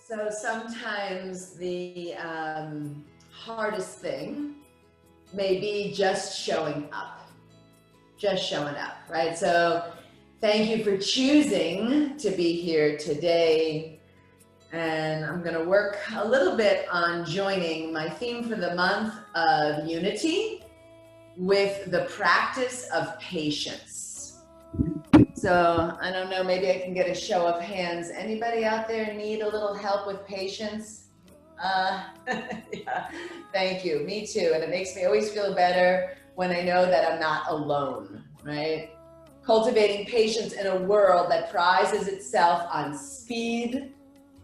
So sometimes the hardest thing may be just showing up, right? So thank you for choosing to be here today. And I'm going to work a little bit on joining my theme for the month of unity with the practice of patience. So I don't know, maybe I can get a show of hands. Anybody out there need a little help with patience? Yeah, thank you. Me too. And it makes me always feel better when I know that I'm not alone, right? Cultivating patience in a world that prizes itself on speed,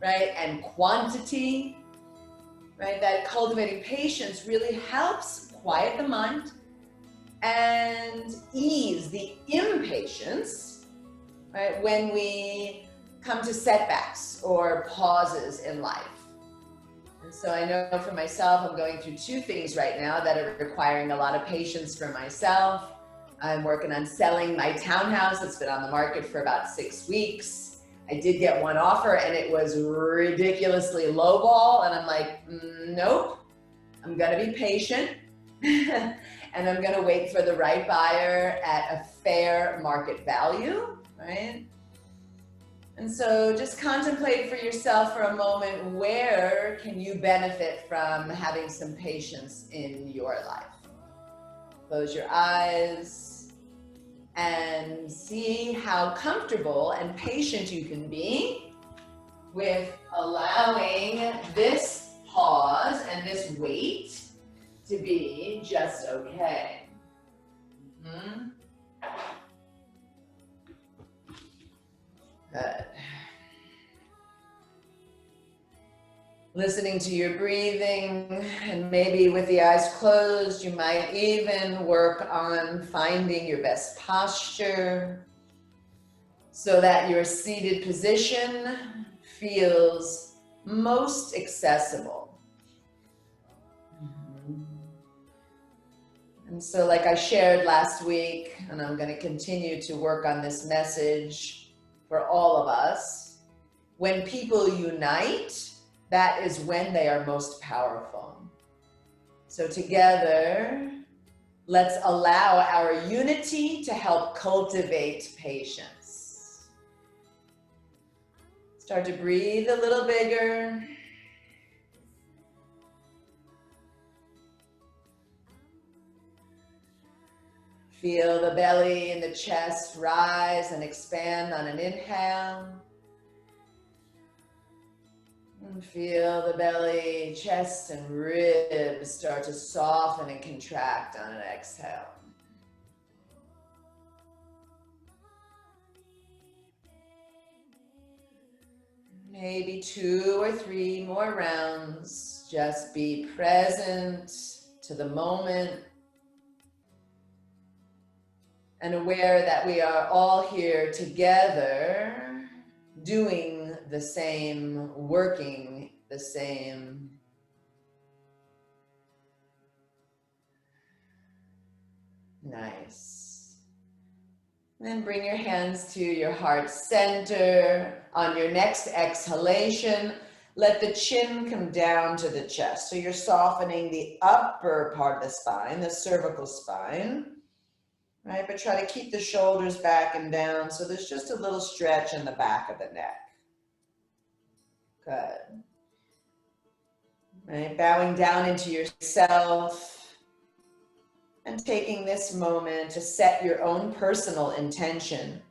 right, and quantity, right? That cultivating patience really helps quiet the mind and ease the impatience, right, when we come to setbacks or pauses in life. And so I know for myself, I'm going through two things right now that are requiring a lot of patience for myself. I'm working on selling my townhouse. It's been on the market for about 6 weeks. I did get one offer and it was ridiculously lowball. And I'm like, nope, I'm gonna be patient. And I'm gonna wait for the right buyer at a fair market value, right? And so just contemplate for yourself for a moment, where can you benefit from having some patience in your life? Close your eyes and see how comfortable and patient you can be with allowing this pause and this wait to be just okay. Good. Listening to your breathing, and maybe with the eyes closed, you might even work on finding your best posture so that your seated position feels most accessible. And so like I shared last week, and I'm going to continue to work on this message for all of us, when people unite, that is when they are most powerful. So together, let's allow our unity to help cultivate patience. Start to breathe a little bigger. Feel the belly and the chest rise and expand on an inhale. And feel the belly, chest, and ribs start to soften and contract on an exhale. Maybe 2 or 3 more rounds. Just be present to the moment and aware that we are all here together, doing the same, working the same. Nice. Then bring your hands to your heart center. On your next exhalation, let the chin come down to the chest. So you're softening the upper part of the spine, the cervical spine. Right, but try to keep the shoulders back and down so there's just a little stretch in the back of the neck. Good. Right, bowing down into yourself and taking this moment to set your own personal intention.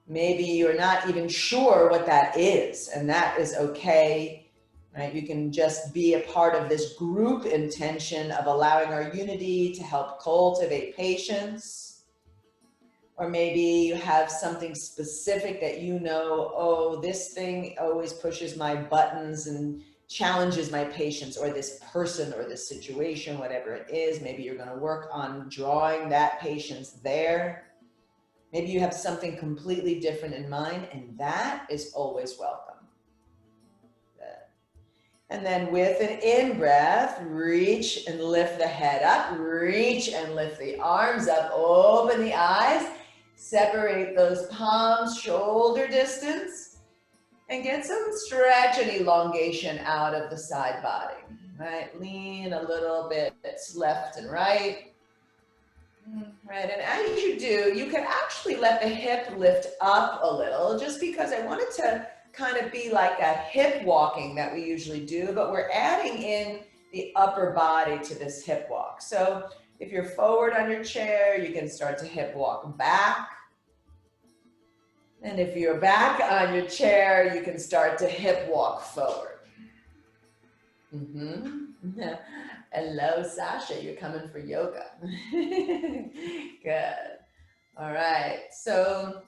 Maybe you're not even sure what that is, and that is okay. Right, you can just be a part of this group intention of allowing our unity to help cultivate patience. Or maybe you have something specific that you know, oh, this thing always pushes my buttons and challenges my patience, or this person or this situation, whatever it is. Maybe you're going to work on drawing that patience there. Maybe you have something completely different in mind, and that is always welcome. And then with an in-breath, reach and lift the head up, reach and lift the arms up, open the eyes. Separate those palms, shoulder distance. And get some stretch and elongation out of the side body, right? Lean a little bit left and right. Right, and as you do, you can actually let the hip lift up a little, just because I want it to kind of be like a hip walking that we usually do, but we're adding in the upper body to this hip walk. So if you're forward on your chair, you can start to hip walk back. And if you're back on your chair, you can start to hip walk forward. Hello, Sasha, you're coming for yoga. Good. All right, so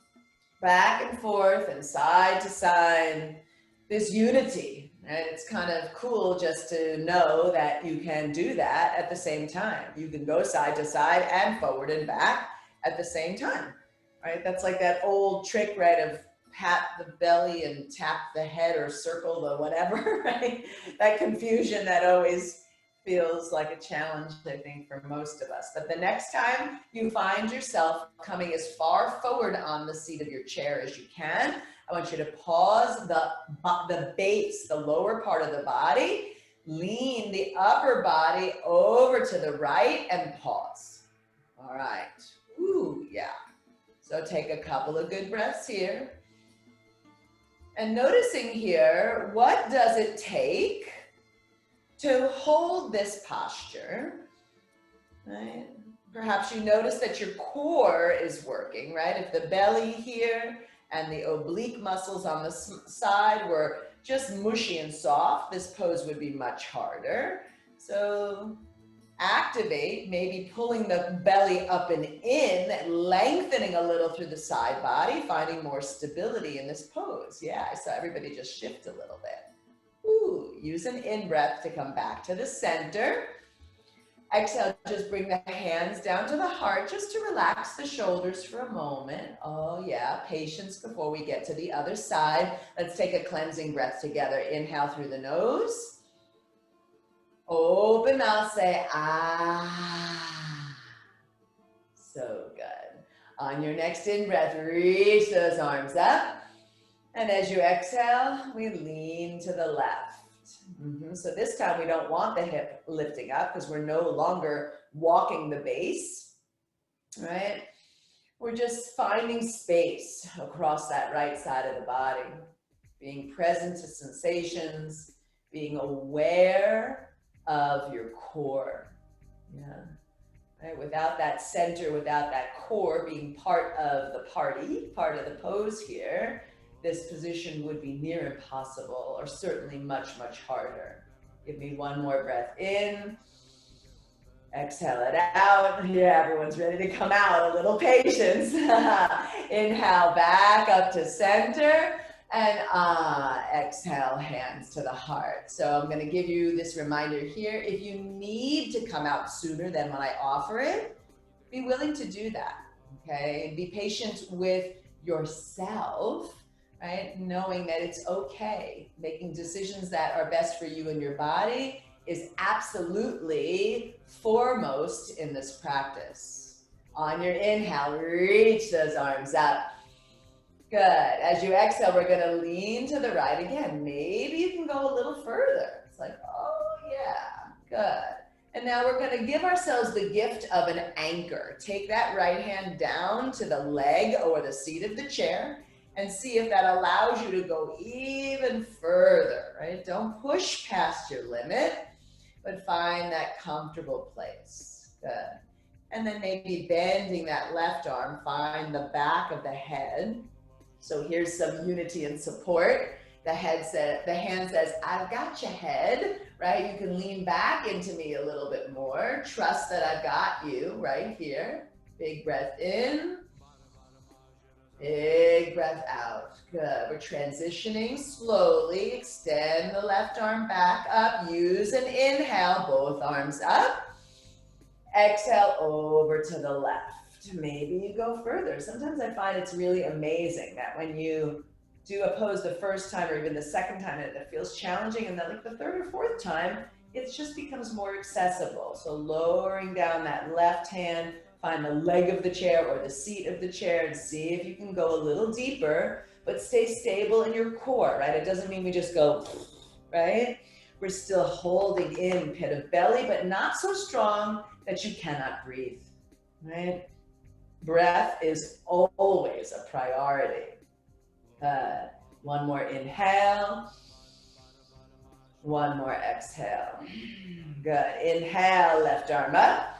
back and forth and side to side, this unity, right? It's kind of cool just to know that you can do that at the same time. You can go side to side and forward and back at the same time, right? That's like that old trick, right, of pat the belly and tap the head or circle the whatever, right? That confusion that always feels like a challenge, I think, for most of us. But the next time you find yourself coming as far forward on the seat of your chair as you can, I want you to pause the base, the lower part of the body, lean the upper body over to the right and pause. All right. Ooh, yeah. So take a couple of good breaths here. And noticing here, what does it take to hold this posture, right? Perhaps you notice that your core is working, right? If the belly here and the oblique muscles on the side were just mushy and soft, this pose would be much harder. So activate, maybe pulling the belly up and in, lengthening a little through the side body, finding more stability in this pose. Yeah, I saw everybody just shift a little bit. Ooh, use an in-breath to come back to the center. Exhale, just bring the hands down to the heart, just to relax the shoulders for a moment. Oh yeah, patience before we get to the other side. Let's take a cleansing breath together. Inhale through the nose. Open mouth, say ah. So good. On your next in-breath, reach those arms up. And as you exhale, we lean to the left. So this time we don't want the hip lifting up because we're no longer walking the base, right? We're just finding space across that right side of the body, being present to sensations, being aware of your core. Yeah. Right? Without that center, without that core being part of the party, part of the pose here, this position would be near impossible, or certainly much, much harder. Give me one more breath in. Exhale it out. Yeah, everyone's ready to come out. A little patience. Inhale back up to center. And exhale, hands to the heart. So I'm going to give you this reminder here. If you need to come out sooner than when I offer it, be willing to do that, okay? Be patient with yourself, right? Knowing that it's okay. Making decisions that are best for you and your body is absolutely foremost in this practice. On your inhale, reach those arms up. Good. As you exhale, we're going to lean to the right again. Maybe you can go a little further. It's like, oh yeah, good. And now we're going to give ourselves the gift of an anchor. Take that right hand down to the leg or the seat of the chair and see if that allows you to go even further, right? Don't push past your limit, but find that comfortable place. Good. And then maybe bending that left arm, find the back of the head. So here's some unity and support. The hand says, I've got your head, right? You can lean back into me a little bit more. Trust that I've got you right here. Big breath in. Big breath out. Good. We're transitioning slowly. Extend the left arm back up. Use an inhale, both arms up. Exhale over to the left. Maybe you go further. Sometimes I find it's really amazing that when you do a pose the first time or even the second time, it feels challenging, and then like the third or fourth time, it just becomes more accessible. So lowering down that left hand, find the leg of the chair or the seat of the chair and see if you can go a little deeper, but stay stable in your core, right? It doesn't mean we just go, right? We're still holding in pit of belly, but not so strong that you cannot breathe, right? Breath is always a priority. One more inhale. One more exhale. Good. Inhale, left arm up.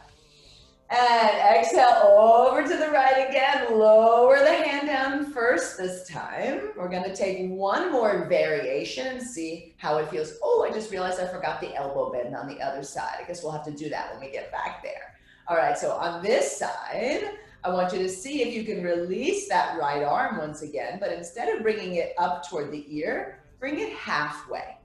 And exhale over to the right again. Lower the hand down first this time. We're going to take one more variation and see how it feels. Oh, I just realized I forgot the elbow bend on the other side. I guess we'll have to do that when we get back there. All right, so on this side, I want you to see if you can release that right arm once again, but instead of bringing it up toward the ear, bring it halfway.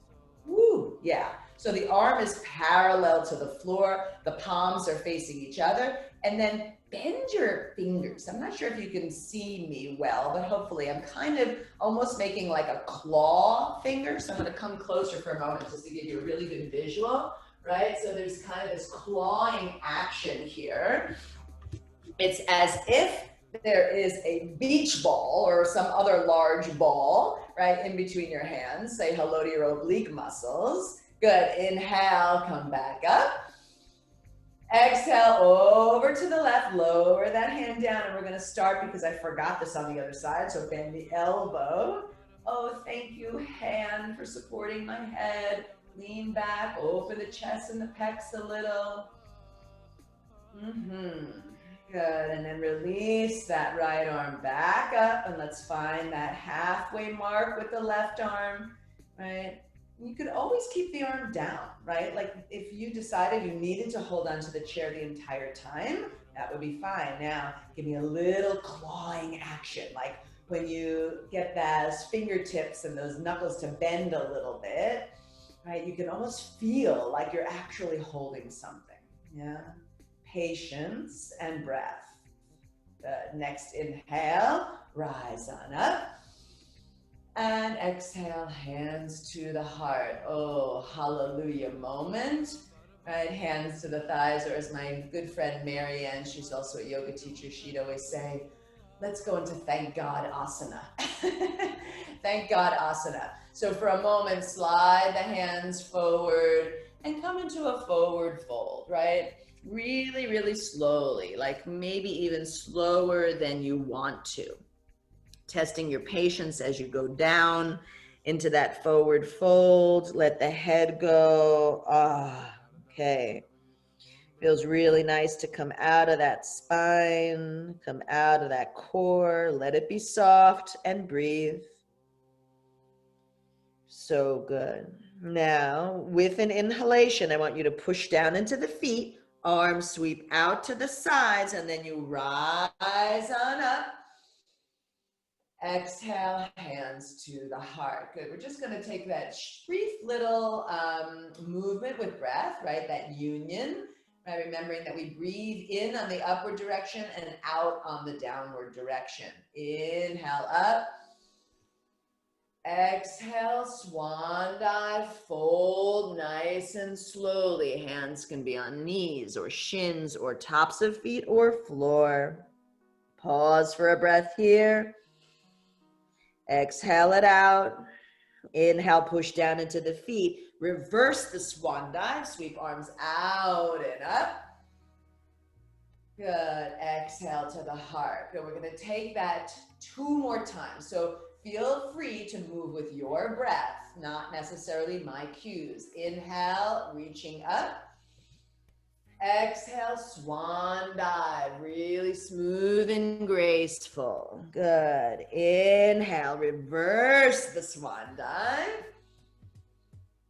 Woo, yeah. So the arm is parallel to the floor, the palms are facing each other, and then bend your fingers. I'm not sure if you can see me well, but hopefully I'm kind of almost making like a claw finger. So I'm gonna come closer for a moment just to give you a really good visual, right? So there's kind of this clawing action here. It's as if there is a beach ball or some other large ball, right, in between your hands. Say hello to your oblique muscles. Good. Inhale, come back up. Exhale over to the left, lower that hand down, and we're going to start because I forgot this on the other side. So bend the elbow. Oh, thank you, hand, for supporting my head. Lean back, open the chest and the pecs a little. Good, and then release that right arm back up, and let's find that halfway mark with the left arm, right? You could always keep the arm down, right? Like if you decided you needed to hold onto the chair the entire time, that would be fine. Now, give me a little clawing action, like when you get those fingertips and those knuckles to bend a little bit, right? You can almost feel like you're actually holding something, yeah? Patience and breath. Good. Next inhale, rise on up. And exhale, hands to the heart. Oh, hallelujah moment. Right, hands to the thighs, or as my good friend Marianne, she's also a yoga teacher, she'd always say, let's go into thank God asana. Thank God asana. So for a moment, slide the hands forward and come into a forward fold, right? Really, really slowly, like maybe even slower than you want to. Testing your patience as you go down into that forward fold. Let the head go. Okay. Feels really nice to come out of that spine, come out of that core. Let it be soft and breathe. So good. Now, with an inhalation, I want you to push down into the feet, arms sweep out to the sides, and then you rise on up. Exhale, hands to the heart. Good. We're just going to take that brief little movement with breath, right? That union, right? Remembering that we breathe in on the upward direction and out on the downward direction. Inhale up. Exhale, swan dive, fold nice and slowly. Hands can be on knees or shins or tops of feet or floor. Pause for a breath here. Exhale it out. Inhale, push down into the feet. Reverse the swan dive. Sweep arms out and up. Good. Exhale to the heart. Good. We're going to take that 2 more times. So feel free to move with your breath, not necessarily my cues. Inhale, reaching up. Exhale, swan dive, really smooth and graceful. Good. Inhale, reverse the swan dive.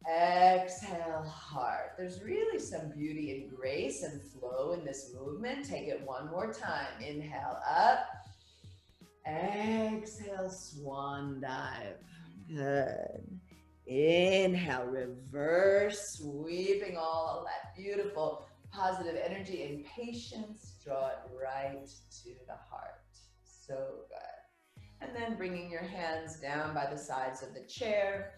Exhale, heart. There's really some beauty and grace and flow in this movement. Take it one more time. Inhale, up. Exhale, swan dive. Good. Inhale, reverse, sweeping all of that beautiful positive energy and patience, draw it right to the heart. So good. And then bringing your hands down by the sides of the chair,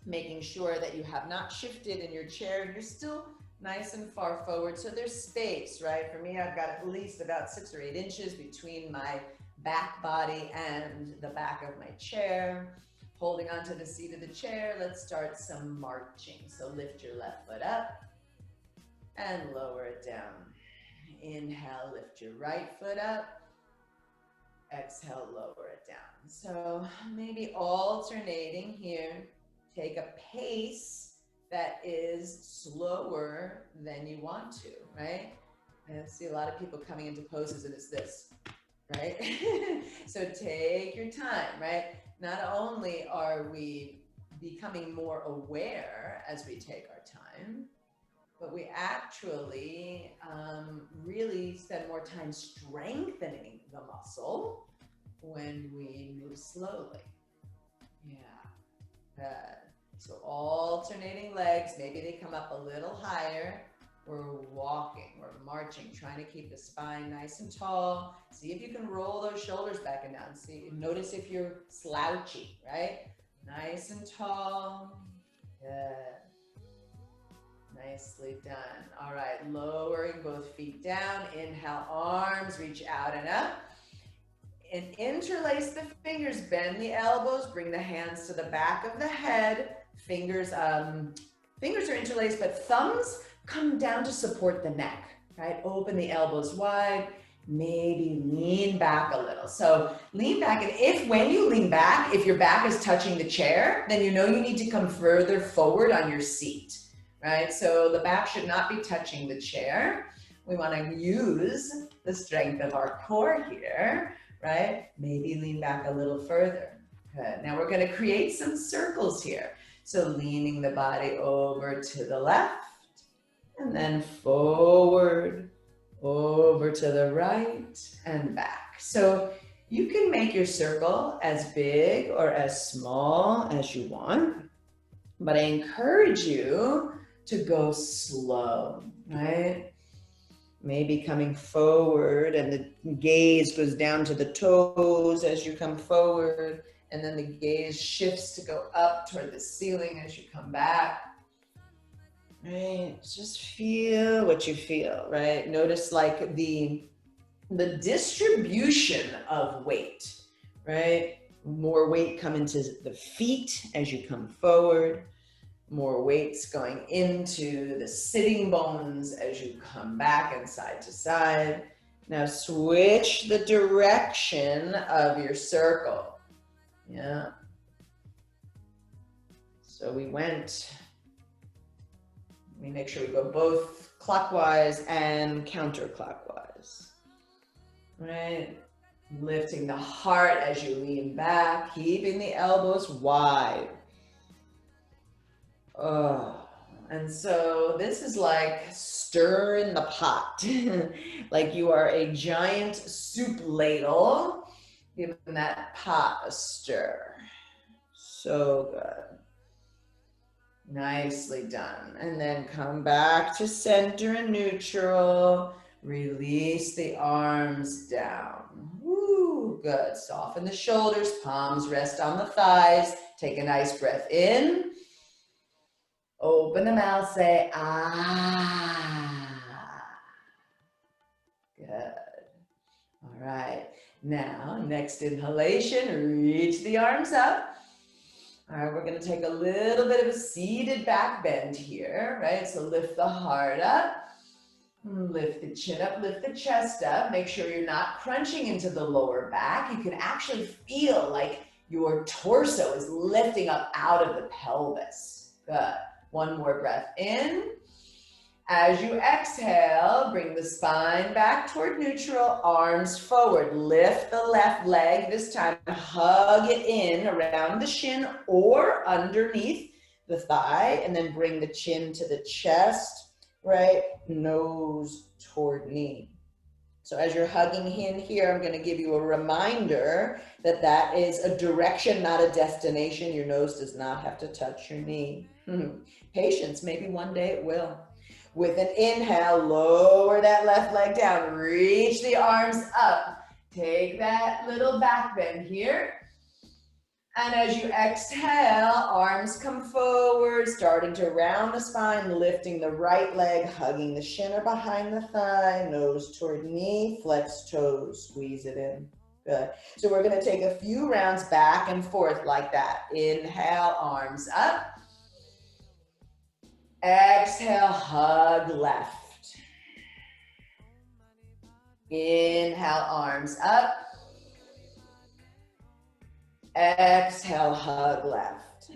making sure that you have not shifted in your chair and you're still nice and far forward. So there's space, right? For me, I've got at least about 6 or 8 inches between my back body and the back of my chair. Holding onto the seat of the chair, let's start some marching. So lift your left foot up and lower it down. Inhale, lift your right foot up. Exhale, lower it down. So maybe alternating here. Take a pace that is slower than you want to, right? I see a lot of people coming into poses and it's this, right? So take your time, right? Not only are we becoming more aware as we take our time, but we actually really spend more time strengthening the muscle when we move slowly. Yeah. So alternating legs, maybe they come up a little higher. We're walking, we're marching, trying to keep the spine nice and tall. See if you can roll those shoulders back and down. See, notice if you're slouchy, right? Nice and tall. Good. Nicely done. All right, lowering both feet down. Inhale, arms reach out and up. And interlace the fingers, bend the elbows, bring the hands to the back of the head. Fingers are interlaced, but thumbs come down to support the neck, right? Open the elbows wide, maybe lean back a little. So lean back, and if when you lean back, if your back is touching the chair, then you know you need to come further forward on your seat, right? So the back should not be touching the chair. We want to use the strength of our core here, right? Maybe lean back a little further. Good. Now we're going to create some circles here. So leaning the body over to the left, and then forward, over to the right, and back. So you can make your circle as big or as small as you want, but I encourage you to go slow, right? Maybe coming forward and the gaze goes down to the toes as you come forward, and then the gaze shifts to go up toward the ceiling as you come back. Right, just feel what you feel, right? Notice like the distribution of weight, right? More weight coming to the feet as you come forward. More weight's going into the sitting bones as you come back and side to side. Now switch the direction of your circle. Yeah. So we make sure we go both clockwise and counterclockwise, right? Lifting the heart as you lean back, keeping the elbows wide. And so this is like stirring the pot, like you are a giant soup ladle, giving that pot a stir. So good. Nicely done. And then come back to center and neutral. Release the arms down. Woo, good. Soften the shoulders, palms rest on the thighs. Take a nice breath in. Open the mouth, say, ah. Good. All right. Now, next inhalation, reach the arms up. All right, we're going to take a little bit of a seated back bend here, right? So lift the heart up, lift the chin up, lift the chest up. Make sure you're not crunching into the lower back. You can actually feel like your torso is lifting up out of the pelvis. Good. One more breath in. As you exhale, bring the spine back toward neutral, arms forward. Lift the left leg. This time, hug it in around the shin or underneath the thigh, and then bring the chin to the chest, right? Nose toward knee. So as you're hugging in here, I'm going to give you a reminder that that is a direction, not a destination. Your nose does not have to touch your knee. Patience, maybe one day it will. With an inhale, lower that left leg down, reach the arms up. Take that little back bend here. And as you exhale, arms come forward, starting to round the spine, lifting the right leg, hugging the shin or behind the thigh, nose toward knee, flex toes, squeeze it in. Good. So we're going to take a few rounds back and forth like that. Inhale, arms up. Exhale, hug left. Inhale, arms up. Exhale, hug left.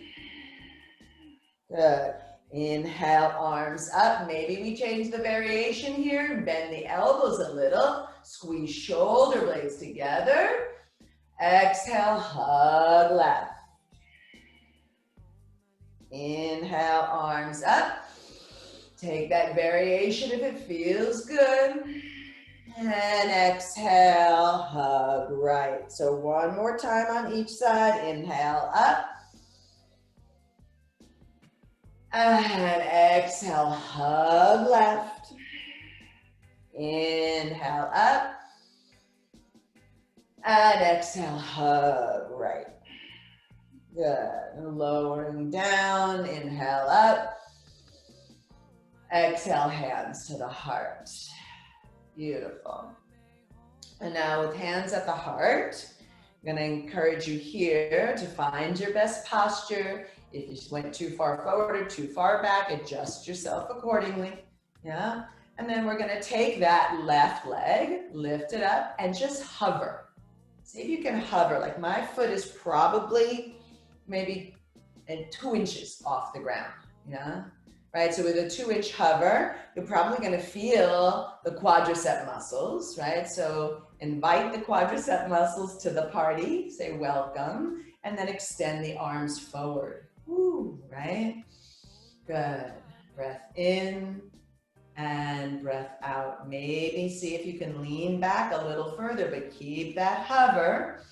Good. Inhale, arms up. Maybe we change the variation here. Bend the elbows a little. Squeeze shoulder blades together. Exhale, hug left. Inhale, arms up. Take that variation if it feels good. And exhale, hug right. So one more time on each side. Inhale, up. And exhale, hug left. Inhale, up. And exhale, hug right. Good. Lowering down, inhale up. Exhale, hands to the heart. Beautiful. And now with hands at the heart, I'm going to encourage you here to find your best posture. If you went too far forward or too far back, adjust yourself accordingly. Yeah. And then we're going to take that left leg, lift it up, and just hover. See if you can hover. Like my foot is probably maybe 2 inches off the ground. Yeah. Right, so with a 2-inch hover, you're probably going to feel the quadricep muscles, right? So invite the quadricep muscles to the party, say welcome, and then extend the arms forward. Woo, right? Good. Breath in and breath out. Maybe see if you can lean back a little further, but keep that hover.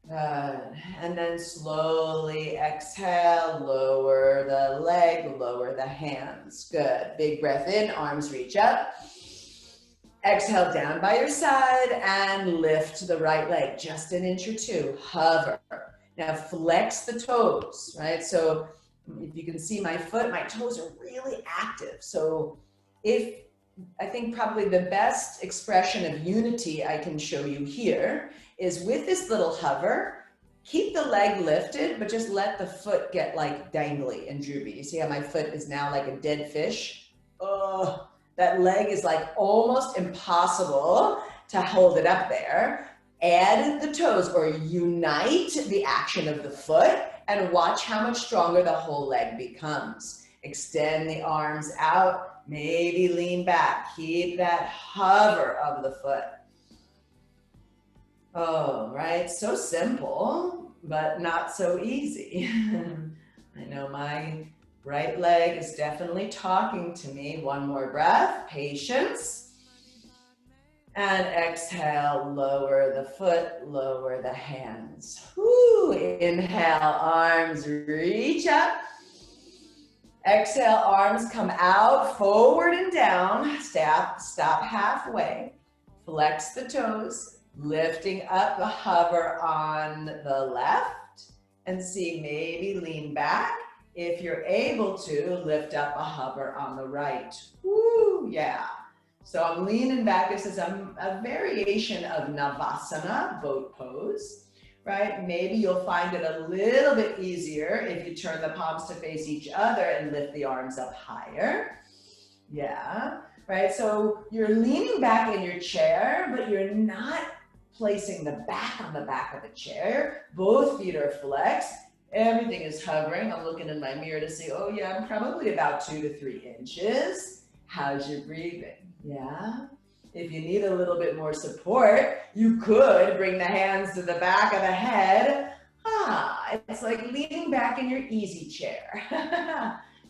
Good. And then slowly exhale, lower the leg, lower the hands. Good. Big breath in, arms reach up. Exhale down by your side and lift the right leg just 1 inch or 2. Hover. Now flex the toes, right? So if you can see my foot, my toes are really active. So I think probably the best expression of unity I can show you here is with this little hover, keep the leg lifted, but just let the foot get like dangly and droopy. You see how my foot is now like a dead fish? Oh, that leg is like almost impossible to hold it up there. Add the toes or unite the action of the foot and watch how much stronger the whole leg becomes. Extend the arms out, maybe lean back. Keep that hover of the foot. Oh, right, so simple, but not so easy. I know my right leg is definitely talking to me. One more breath, patience. And exhale, lower the foot, lower the hands. Woo. Inhale, arms reach up. Exhale, arms come out, forward and down. Stop halfway. Flex the toes. Lifting up the hover on the left and see maybe lean back. If you're able to, lift up a hover on the right. Woo, yeah. So I'm leaning back. This is a variation of Navasana, boat pose, right? Maybe you'll find it a little bit easier if you turn the palms to face each other and lift the arms up higher. Yeah, right? So you're leaning back in your chair, but you're not placing the back on the back of the chair. Both feet are flexed. Everything is hovering. I'm looking in my mirror to see, oh yeah, I'm probably about 2 to 3 inches. How's your breathing? Yeah. If you need a little bit more support, you could bring the hands to the back of the head. It's like leaning back in your easy chair.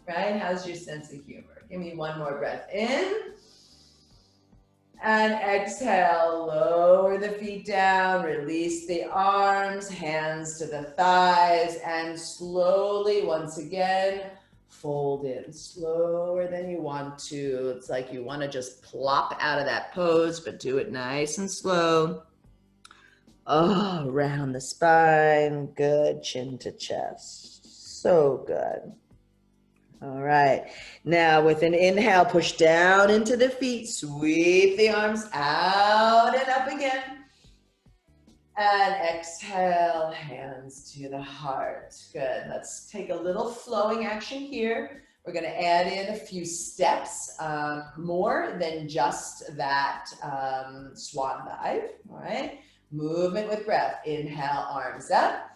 Right? How's your sense of humor? Give me one more breath in. And exhale, lower the feet down, release the arms, hands to the thighs, and slowly, once again, fold in. Slower than you want to. It's like you want to just plop out of that pose, but do it nice and slow. Oh, round the spine. Good. Chin to chest. So good. All right. Now with an inhale, push down into the feet. Sweep the arms out and up again. And exhale, hands to the heart. Good. Let's take a little flowing action here. We're going to add in a few steps, more than just that swan dive. All right. Movement with breath. Inhale, arms up.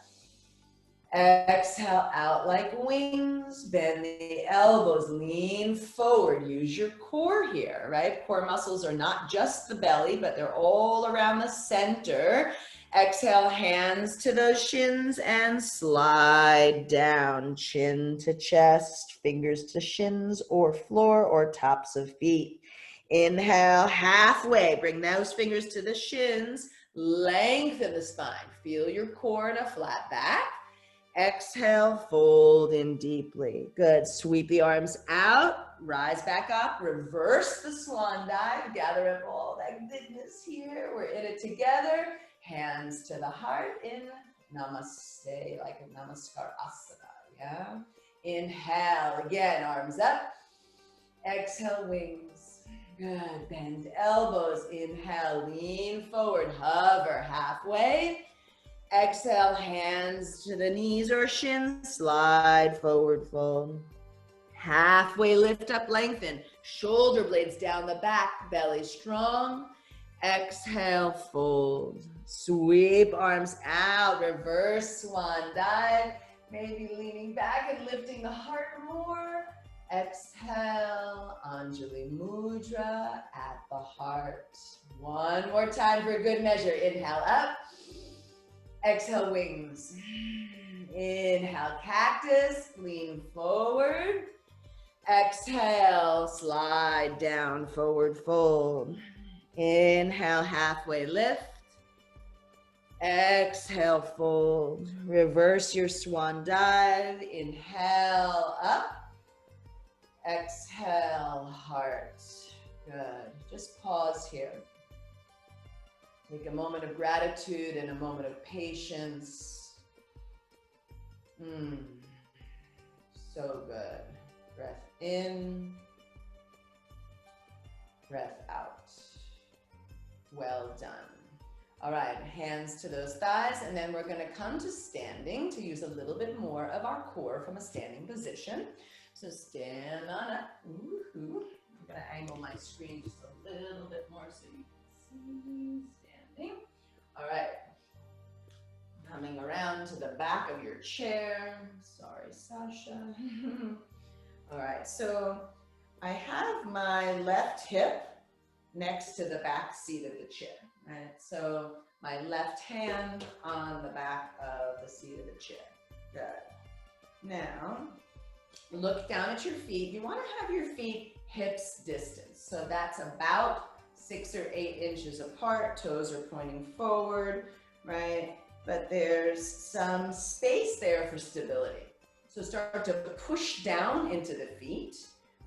Exhale out like wings. Bend the elbows, lean forward. Use your core here, right? Core muscles are not just the belly, but they're all around the center. Exhale, hands to those shins and slide down, chin to chest, fingers to shins or floor or tops of feet. Inhale, halfway, bring those fingers to the shins, lengthen the spine, feel your core in a flat back. Exhale, fold in deeply. Good. Sweep the arms out, rise back up, reverse the swan dive, gather up all that goodness here. We're in it together. Hands to the heart in namaste, like a namaskar asana, yeah? Inhale, again, arms up. Exhale, wings. Good. Bend elbows. Inhale, lean forward, hover halfway. Exhale, hands to the knees or shins, slide forward, fold. Halfway lift up, lengthen. Shoulder blades down the back, belly strong. Exhale, fold. Sweep arms out, reverse swan dive. Maybe leaning back and lifting the heart more. Exhale, Anjali Mudra at the heart. One more time for a good measure. Inhale up. Exhale, wings. Inhale, cactus, lean forward. Exhale, slide down, forward fold. Inhale, halfway lift. Exhale, fold. Reverse your swan dive. Inhale, up. Exhale, heart. Good. Just pause here. Take a moment of gratitude and a moment of patience. So good. Breath in, breath out. Well done. All right, hands to those thighs, and then we're gonna come to standing to use a little bit more of our core from a standing position. So stand on up. Woo-hoo. I'm gonna angle my screen just a little bit more so you can see. All right, coming around to the back of your chair. Sorry, Sasha. All right, so I have my left hip next to the back seat of the chair, right? So my left hand on the back of the seat of the chair. Good. Now, look down at your feet. You want to have your feet hips distance. So that's about 6 or 8 inches apart, toes are pointing forward, right? But there's some space there for stability. So start to push down into the feet,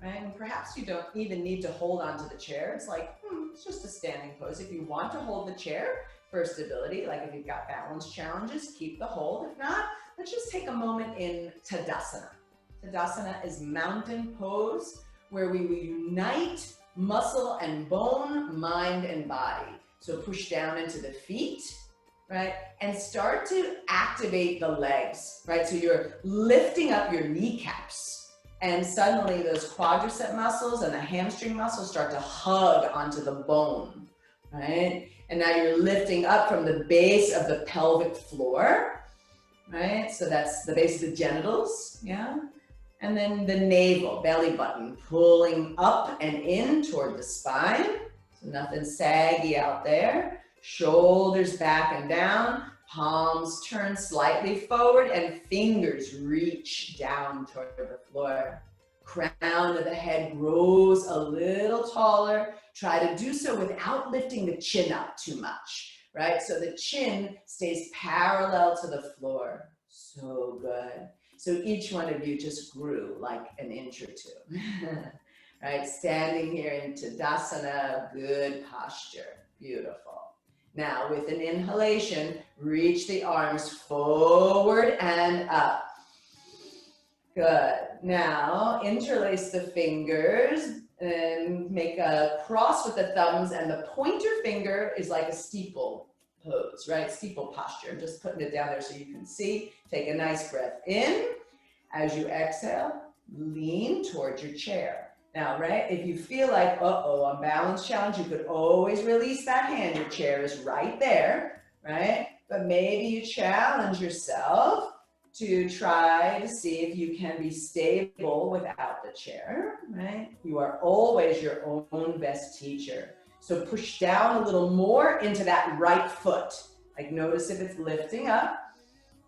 right? And perhaps you don't even need to hold onto the chair. It's like, it's just a standing pose. If you want to hold the chair for stability, like if you've got balance challenges, keep the hold. If not, let's just take a moment in Tadasana. Tadasana is mountain pose where we will unite muscle and bone, mind and body. So push down into the feet, right? And start to activate the legs, right? So you're lifting up your kneecaps and suddenly those quadricep muscles and the hamstring muscles start to hug onto the bone, right? And now you're lifting up from the base of the pelvic floor, right? So that's the base of the genitals, yeah? And then the navel, belly button, pulling up and in toward the spine. So nothing saggy out there. Shoulders back and down, palms turn slightly forward and fingers reach down toward the floor. Crown of the head grows a little taller. Try to do so without lifting the chin up too much, right? So the chin stays parallel to the floor. So good. So each one of you just grew like an inch or two, right? Standing here in Tadasana, good posture, beautiful. Now with an inhalation, reach the arms forward and up. Good. Now interlace the fingers and make a cross with the thumbs, and the pointer finger is like a steeple pose, right? Steeple posture. I'm just putting it down there so you can see. Take a nice breath in. As you exhale, lean towards your chair. Now, right, if you feel like, uh-oh, I'm balance challenge, you could always release that hand. Your chair is right there, right? But maybe you challenge yourself to try to see if you can be stable without the chair, right? You are always your own best teacher. So push down a little more into that right foot. Like notice if it's lifting up.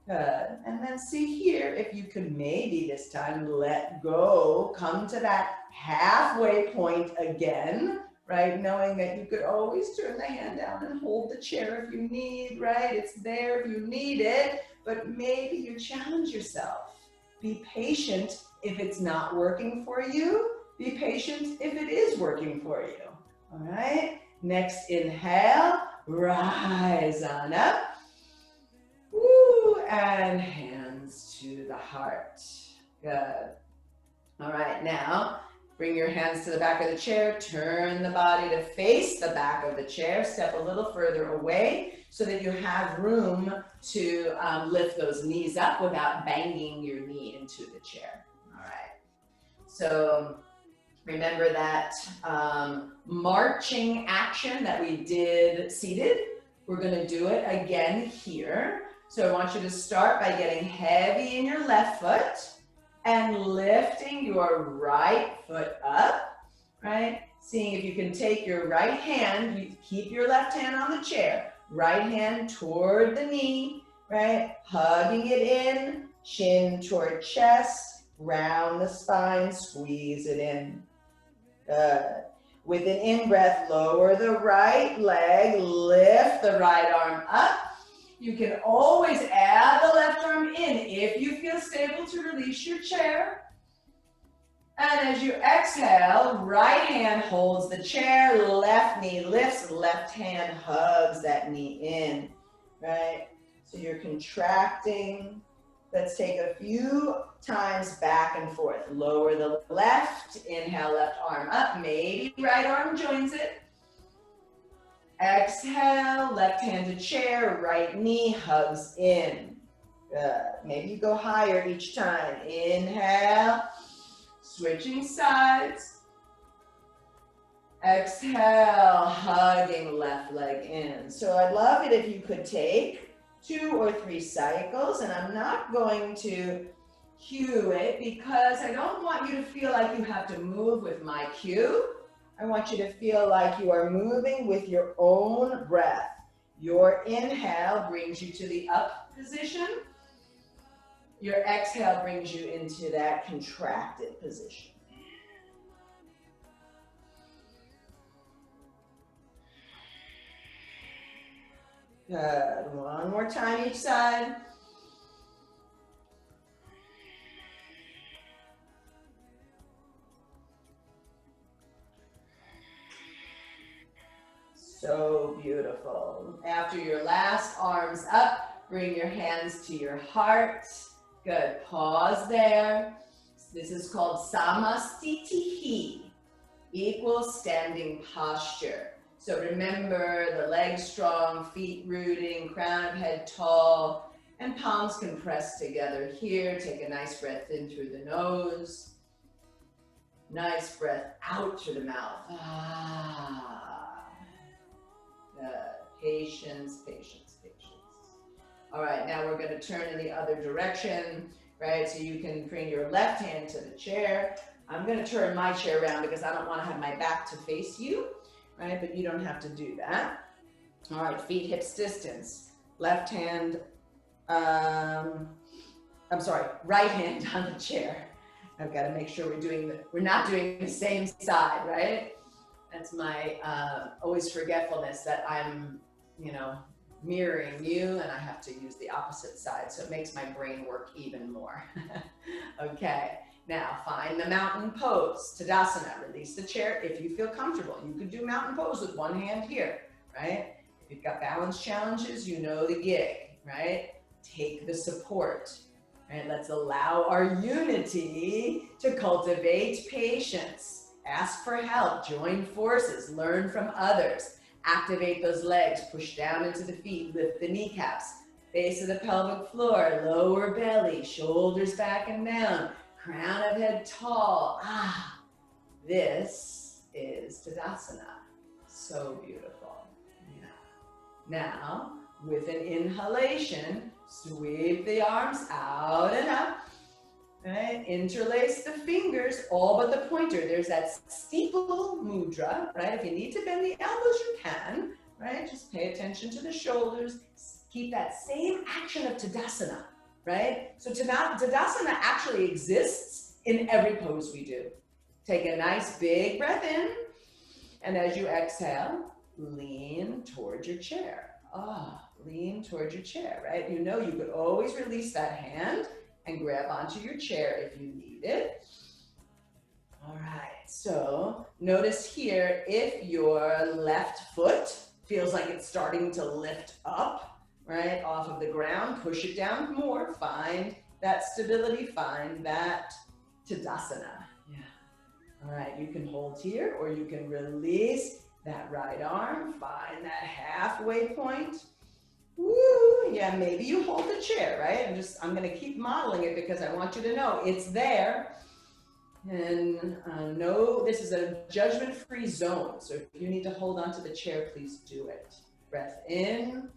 Good. And then see here if you could maybe this time let go, come to that halfway point again, right? Knowing that you could always turn the hand down and hold the chair if you need, right? It's there if you need it, but maybe you challenge yourself. Be patient if it's not working for you. Be patient if it is working for you. All right. Next inhale, rise on up. Woo, and hands to the heart. Good. All right, now bring your hands to the back of the chair. Turn the body to face the back of the chair. Step a little further away so that you have room to lift those knees up without banging your knee into the chair. All right. So remember that marching action that we did seated. We're going to do it again here. So I want you to start by getting heavy in your left foot and lifting your right foot up, right? Seeing if you can take your right hand, you keep your left hand on the chair, right hand toward the knee, right? Hugging it in, chin toward chest, round the spine, squeeze it in. Good. With an in-breath, lower the right leg, lift the right arm up. You can always add the left arm in if you feel stable to release your chair. And as you exhale, right hand holds the chair, left knee lifts, left hand hugs that knee in, right? So you're contracting. Let's take a few times back and forth. Lower the left, inhale, left arm up, maybe right arm joins it. Exhale, left hand to chair, right knee hugs in. Good. Maybe you go higher each time. Inhale, switching sides. Exhale, hugging left leg in. So I'd love it if you could take 2 or 3 cycles, and I'm not going to cue it because I don't want you to feel like you have to move with my cue. I want you to feel like you are moving with your own breath. Your inhale brings you to the up position. Your exhale brings you into that contracted position. Good. One more time each side. So beautiful. After your last arms up, bring your hands to your heart. Good. Pause there. This is called Samastitihi, equal standing posture. So remember the legs strong, feet rooting, crown of head tall, and palms can press together here. Take a nice breath in through the nose. Nice breath out through the mouth. Ah. Good. Patience, patience, patience. All right, now we're going to turn in the other direction, right? So you can bring your left hand to the chair. I'm going to turn my chair around because I don't want to have my back to face you, right? But you don't have to do that. All right, feet hips distance. Left hand, right hand on the chair. I've got to make sure we're not doing the same side, right? That's my always forgetfulness that I'm, mirroring you and I have to use the opposite side. So it makes my brain work even more. Okay, now find the mountain pose, Tadasana. Release the chair if you feel comfortable. You could do mountain pose with one hand here, right? If you've got balance challenges, you know the gig, right? Take the support. Right, let's allow our unity to cultivate patience. Ask for help, join forces, learn from others. Activate those legs, push down into the feet, lift the kneecaps, base of the pelvic floor, lower belly, shoulders back and down, crown of head tall. This is Tadasana. So beautiful. Yeah. Now, with an inhalation, sweep the arms out and up. Right? Interlace the fingers, all but the pointer. There's that steeple mudra, right? If you need to bend the elbows, you can, right? Just pay attention to the shoulders. Keep that same action of Tadasana, right? So Tadasana actually exists in every pose we do. Take a nice big breath in, and as you exhale, lean towards your chair. Lean towards your chair, right? You know you could always release that hand and grab onto your chair if you need it. All right, so notice here, if your left foot feels like it's starting to lift up, right, off of the ground, push it down more, find that stability, find that Tadasana. Yeah. All right, you can hold here or you can release that right arm, find that halfway point. Woo, yeah, maybe you hold the chair, right? I'm gonna keep modeling it because I want you to know it's there. And know this is a judgment-free zone. So if you need to hold onto the chair, please do it. Breath in,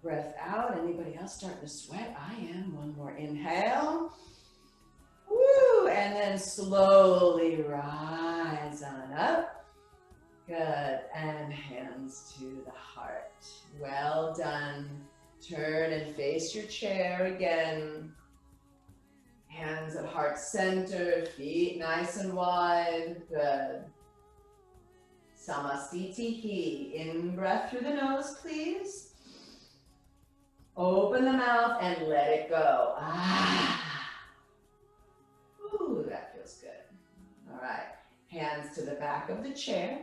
breath out. Anybody else starting to sweat? I am. One more inhale. Woo, and then slowly rise on up. Good, and hands to the heart. Well done. Turn and face your chair again. Hands at heart center, feet nice and wide. Good. Samasthiti. In breath through the nose, please. Open the mouth and let it go. Ooh, that feels good. All right. Hands to the back of the chair.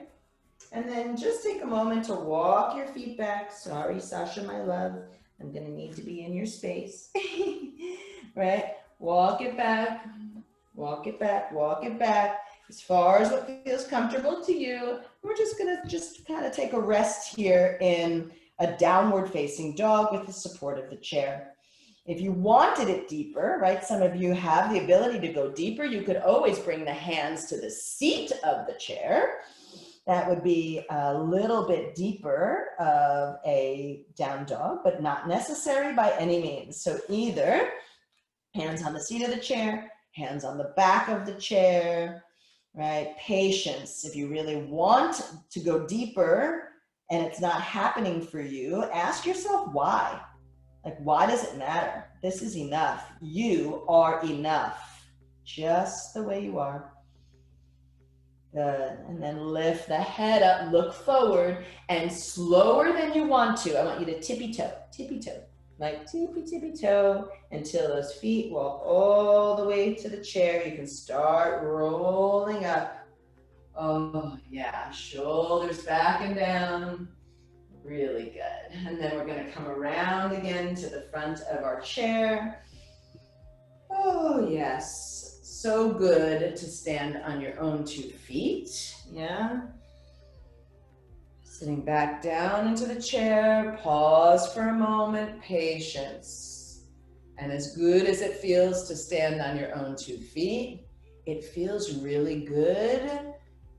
And then just take a moment to walk your feet back. Sorry, Sasha, my love. I'm going to need to be in your space. Right? Walk it back, walk it back, walk it back. As far as what feels comfortable to you. We're just going to kind of take a rest here in a downward facing dog with the support of the chair. If you wanted it deeper, right? Some of you have the ability to go deeper. You could always bring the hands to the seat of the chair. That would be a little bit deeper of a down dog, but not necessary by any means. So either hands on the seat of the chair, hands on the back of the chair, right? Patience. If you really want to go deeper and it's not happening for you, ask yourself why. Like, why does it matter? This is enough. You are enough, just the way you are. Good. And then lift the head up, look forward, and slower than you want to. I want you to tippy toe, like tippy toe, until those feet walk all the way to the chair. You can start rolling up. Oh yeah, shoulders back and down. Really good. And then we're going to come around again to the front of our chair. Oh yes. So good to stand on your own 2 feet, yeah? Sitting back down into the chair, pause for a moment, patience. And as good as it feels to stand on your own 2 feet, it feels really good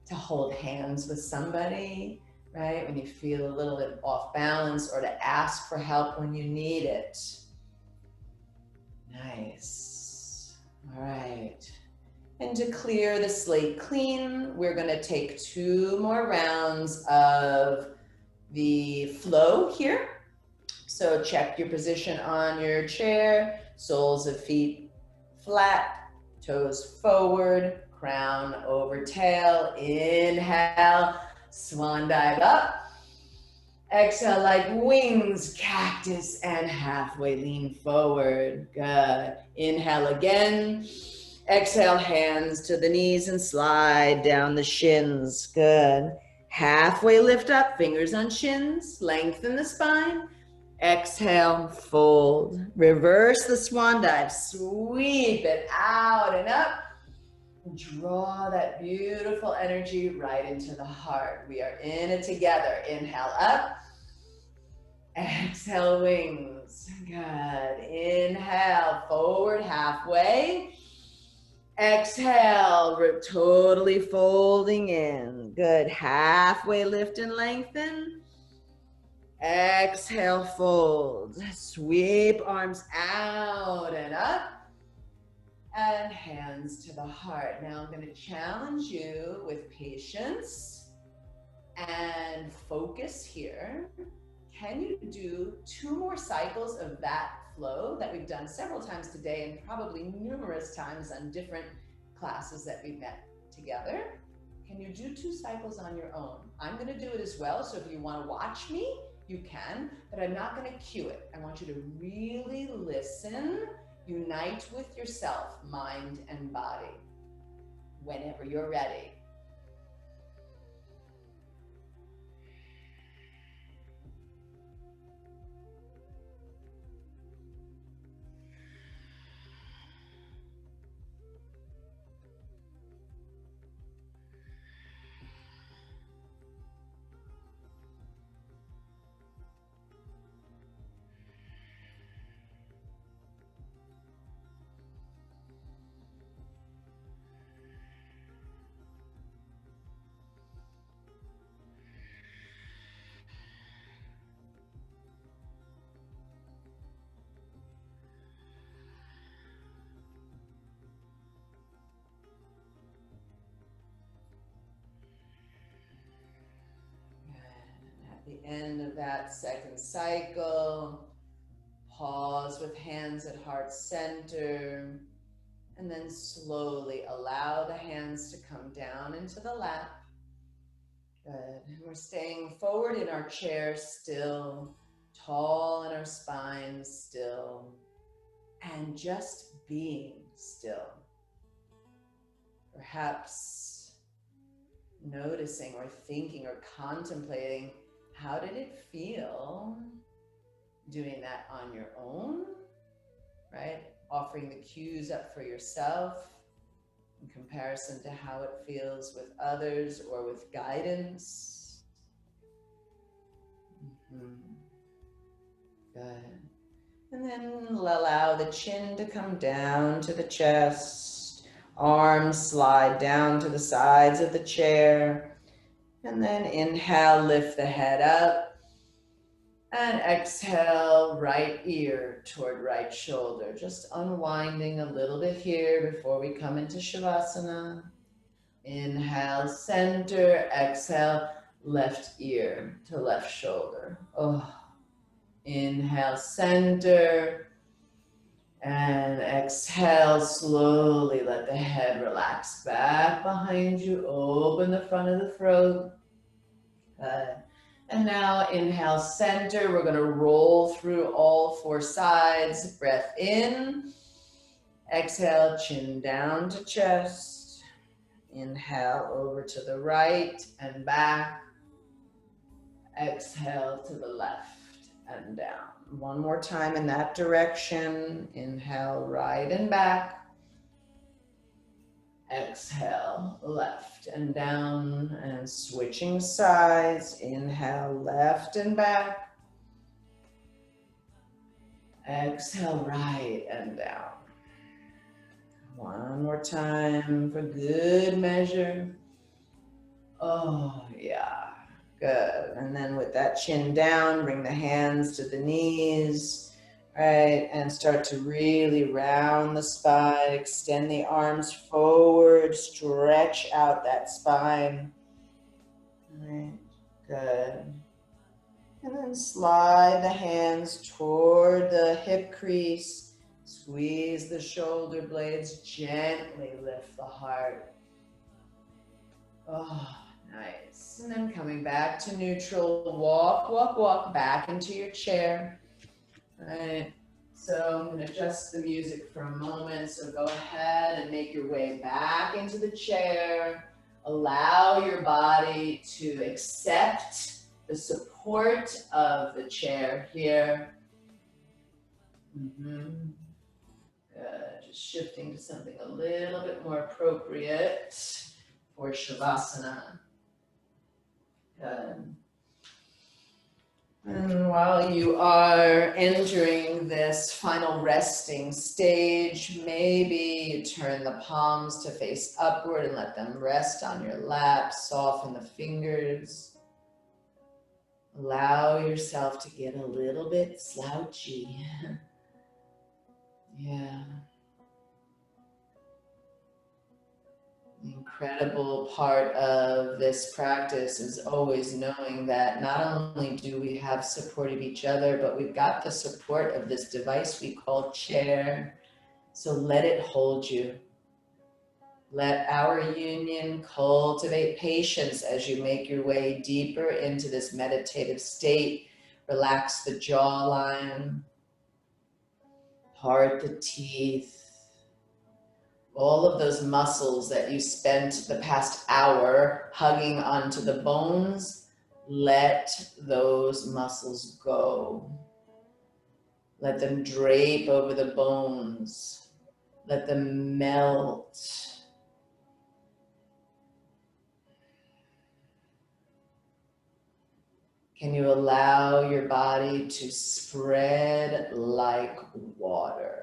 to hold hands with somebody, right? When you feel a little bit off balance, or to ask for help when you need it. Nice. All right, and to clear the slate clean, we're going to take 2 more rounds of the flow here. So check your position on your chair, soles of feet flat, toes forward, crown over tail. Inhale, swan dive up. Exhale like wings, cactus, and halfway lean forward. Good. Inhale again. Exhale, hands to the knees and slide down the shins. Good. Halfway lift up, fingers on shins, lengthen the spine. Exhale, fold. Reverse the swan dive. Sweep it out and up. Draw that beautiful energy right into the heart. We are in it together. Inhale up. Exhale, wings. Good. Inhale, forward halfway. Exhale, totally folding in. Good. Halfway lift and lengthen. Exhale, fold. Sweep arms out and up. And hands to the heart. Now I'm going to challenge you with patience and focus here. Can you do 2 more cycles of that flow that we've done several times today and probably numerous times on different classes that we've met together? Can you do 2 cycles on your own? I'm going to do it as well, so if you want to watch me, you can, but I'm not going to cue it. I want you to really listen, unite with yourself, mind and body, whenever you're ready. The end of that second cycle, pause with hands at heart center, and then slowly allow the hands to come down into the lap. Good. And we're staying forward in our chair still, tall in our spine still, and just being still. Perhaps noticing or thinking or contemplating, how did it feel doing that on your own, right? Offering the cues up for yourself in comparison to how it feels with others or with guidance. Good. And then allow the chin to come down to the chest, arms slide down to the sides of the chair. And then inhale, lift the head up. And exhale, right ear toward right shoulder. Just unwinding a little bit here before we come into Shavasana. Inhale, center. Exhale, left ear to left shoulder. Oh. Inhale, center. And exhale, slowly let the head relax back behind you. Open the front of the throat. Good. And now inhale, center. We're going to roll through all 4 sides. Breath in. Exhale, chin down to chest. Inhale over to the right and back. Exhale to the left and down. One more time in that direction. Inhale, right and back. Exhale, left and down, and switching sides. Inhale, left and back. Exhale, right and down. One more time for good measure. Oh, yeah. Good. And then with that chin down, bring the hands to the knees, right? And start to really round the spine, extend the arms forward, stretch out that spine. All right. Good. And then slide the hands toward the hip crease, squeeze the shoulder blades, gently lift the heart. Oh, nice. And then coming back to neutral, walk, walk, walk back into your chair. All right. So I'm going to adjust the music for a moment. So go ahead and make your way back into the chair. Allow your body to accept the support of the chair here. Good. shifting to something a little bit more appropriate for Shavasana. Good. And while you are entering this final resting stage, maybe you turn the palms to face upward and let them rest on your lap. Soften the fingers. Allow yourself to get a little bit slouchy. Yeah. The incredible part of this practice is always knowing that not only do we have support of each other, but we've got the support of this device we call chair. So let it hold you. Let our union cultivate patience as you make your way deeper into this meditative state. Relax the jawline, part the teeth. All of those muscles that you spent the past hour hugging onto the bones, let those muscles go. Let them drape over the bones. Let them melt. Can you allow your body to spread like water?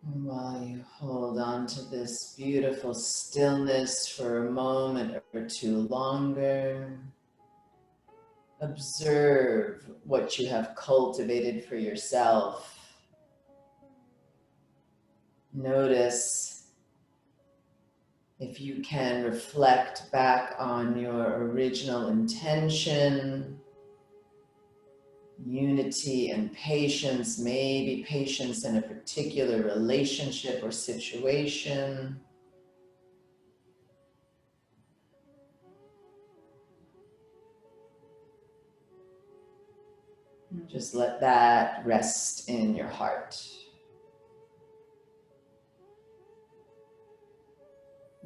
And while you hold on to this beautiful stillness for a moment or two longer, observe what you have cultivated for yourself. Notice if you can reflect back on your original intention, unity and patience, maybe patience in a particular relationship or situation. Just let that rest in your heart.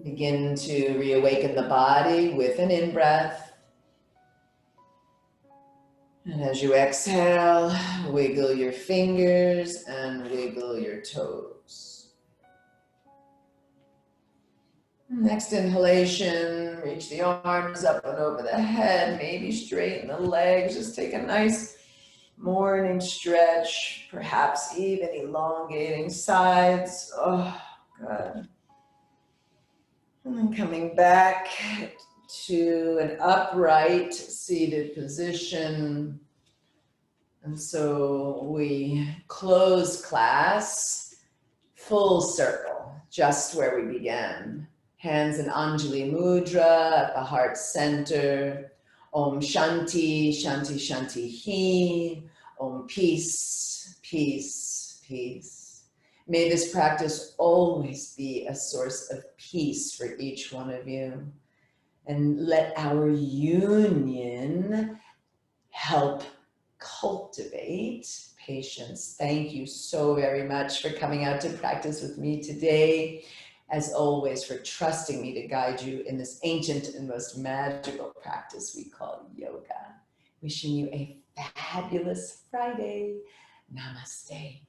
Begin to reawaken the body with an in-breath. And as you exhale, wiggle your fingers and wiggle your toes. Next inhalation, reach the arms up and over the head, maybe straighten the legs, just take a nice morning stretch, perhaps even elongating sides. Oh, good. And then coming back to an upright seated position. And so we close class full circle, just where we began. Hands in Anjali Mudra at the heart center. Om Shanti, Shanti, Shanti Hi. Om peace, peace, peace. May this practice always be a source of peace for each one of you. And let our union help cultivate patience. Thank you so very much for coming out to practice with me today. As always, for trusting me to guide you in this ancient and most magical practice we call yoga. Wishing you a fabulous Friday. Namaste.